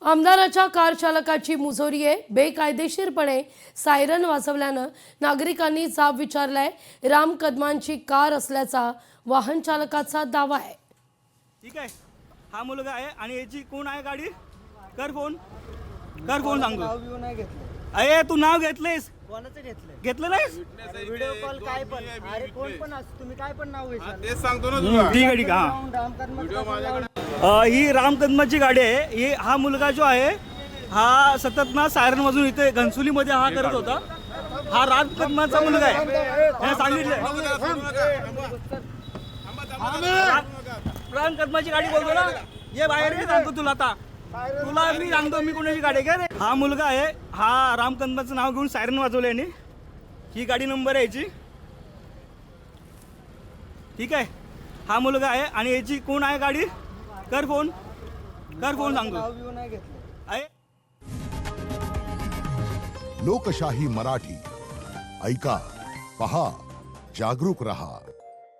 आमदाराच्या car चालकाची मुजोरी आहे। बेकायदेशीरपणे सायरन वाजवल्यानं नागरिकांनी जाब विचारलाय। राम कदमांची कार असल्याचा वाहन चालकाचा दावा आहे। ठीक आहे, हा मुलगा आहे आणि याची कोण आहे गाडी? कर फोन सांगतो। अरे तू नाव घेतलेस? कोणाचं घेतलंय? घेतलं नाहीस? व्हिडिओ कॉल काय पण, अरे कोण पण असो, तुम्ही काय पण नाव घेशाल? तेच सांगतो ना तुला. ठीक आहे ठीक आहे, हा. राम कदम ही राम कदमाची गाडी आहे। ही हा मुलगा जो आहे हा सतत ना सायरन वाजून इथे घनसोलीमध्ये हा करत होता। हा राम कदमाचा मुलगा आहे, त्याने सांगितलं। राम कदमाची गाडी बोलतो ना, ये बाहेर मी सांगतो तुला आता, तुला मी सांगतो मी कोणाची गाडी आहे का? हा मुलगा आहे, हा राम कदमाचं नाव घेऊन सायरन वाजवलं याने। ही गाडी नंबर आहे याची। ठीक आहे, हा मुलगा आहे आणि याची कोण आहे गाडी? कर फोन सांगतो। नाही घेतलं। आहे लोकशाही मराठी ऐका, पहा, जागरूक रहा।